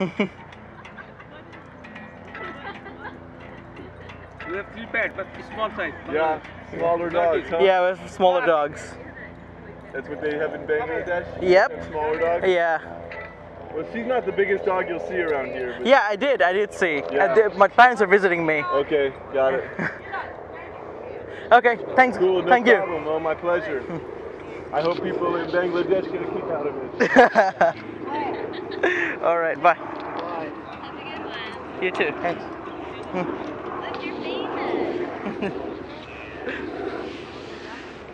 We have 3 pets, but small size. Yeah, smaller dogs, huh? Yeah, with smaller dogs. That's what they have in Bangladesh? Yep. Have smaller dogs? Yeah. Well, she's not the biggest dog you'll see around here. But... Yeah, I did see. Yeah. My parents are visiting me. Okay, got it. Okay, thanks. Cool, no Thank problem. Oh, my pleasure. I hope people in Bangladesh get a kick out of it. you. All right, bye. Have a good one. You too. Thanks. Look, you're famous.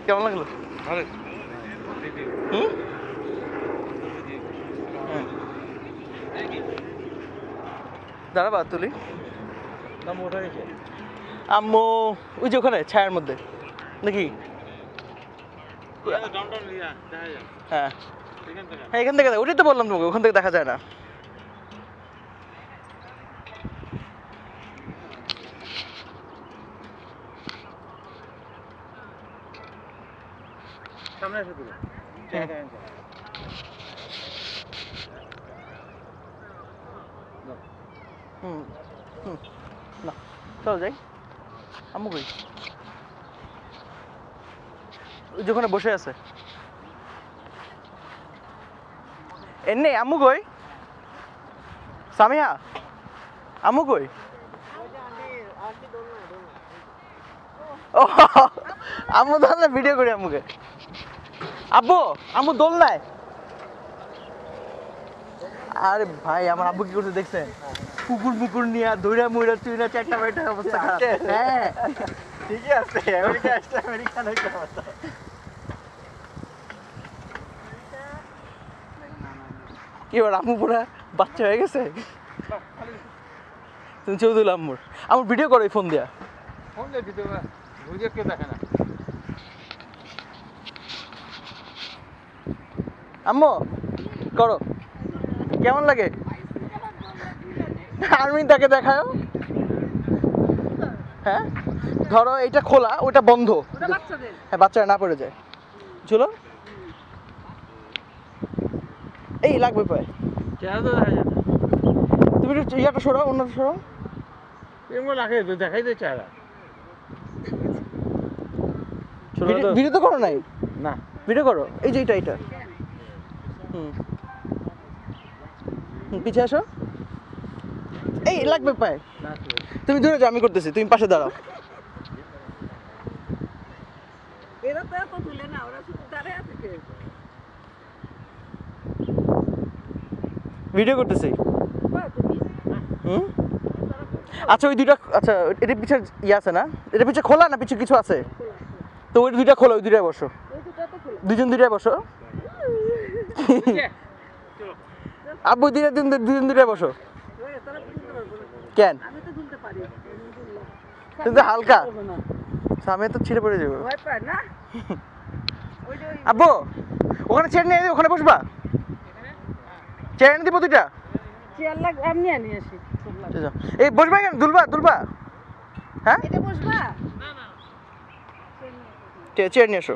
কেমন লাগলো? ভালো। হুম? দাঁড়াবা তুলি। আম্মু ওই যে ওখানে ছায়ার মধ্যে নাকি? হ্যাঁ হ্যাঁ এখান থেকে ওটাই তো বললাম তোমাকে, ওখান থেকে দেখা যায় না। সামনে এসে দিল। হুম হুম না চল যাই। আম্মু কই? ওই যে ওখানে বসে আছে। এনে আম্মু কই? সামিয়া আম্মু কই? ও আম্মু দোলনা ভিডিও করি আম্মুকে। আব্বু আম্মু দোলনায়। আরে ভাই আমার আব্বু কি করছে দেখছেন? কুকুর মুকুর নিয়ে দৌড়া মুড়া চুইনা চারটা বাইটা অবস্থা খারাপ। হ্যাঁ ঠিকই আছে, আমেরিকা আসছে আমেরিকান একটা অবস্থা। কি এবার আম্মু পুরা বাচ্চা হয়ে গেছে। তুমি ছবি তুলো আম্মুর, আমার ভিডিও করো এই ফোন দিয়া। ফোন দিয়ে ভিডিও ভিডিও কেউ দেখে না। আম্মু করো, কেমন লাগে? আর্মিটাকে দেখাও। হ্যাঁ ধরো এটা খোলা ওটা বন্ধ, হ্যাঁ বাচ্চারা না পড়ে যায়। চলো এই লাগবে পায়। চেহারা তো দেখা যায় না। তুমি একটু ইয়াটা সরাও, অন্যটা সরাও। এমন লাগে তো দেখাই দে চেহারা। ভিডিও তো করো নাই? না ভিডিও করো, এই যে এটা হুম পিছিয়ে আসো। এই লাগবে পায়। তুমি দূরে যাও, আমি করতেছি, তুমি পাশে দাঁড়াও। ভিডিও করতেছি। হুম আচ্ছা ওই দুইটা, আচ্ছা এটা পিছে ইয়ে আছে না, এটা পিছে খোলা না পিছে কিছু আছে? তো ওই দুইটা খোলা, ওই দুইটায় বসো, দুজন দুইটায় বসো। আব্বু দুজন দুইটায় বসো। কেন তুমি তো হালকা, আমি তো ছিঁড়ে পড়ে যাবো। আব্বু ওখানে চেয়ার নিয়ে ওখানে বসবা, চেয়ার এনে দিব দুইটা। এই বসবা কেন? দুলবা হ্যাঁ চেয়ার নিয়ে এসো।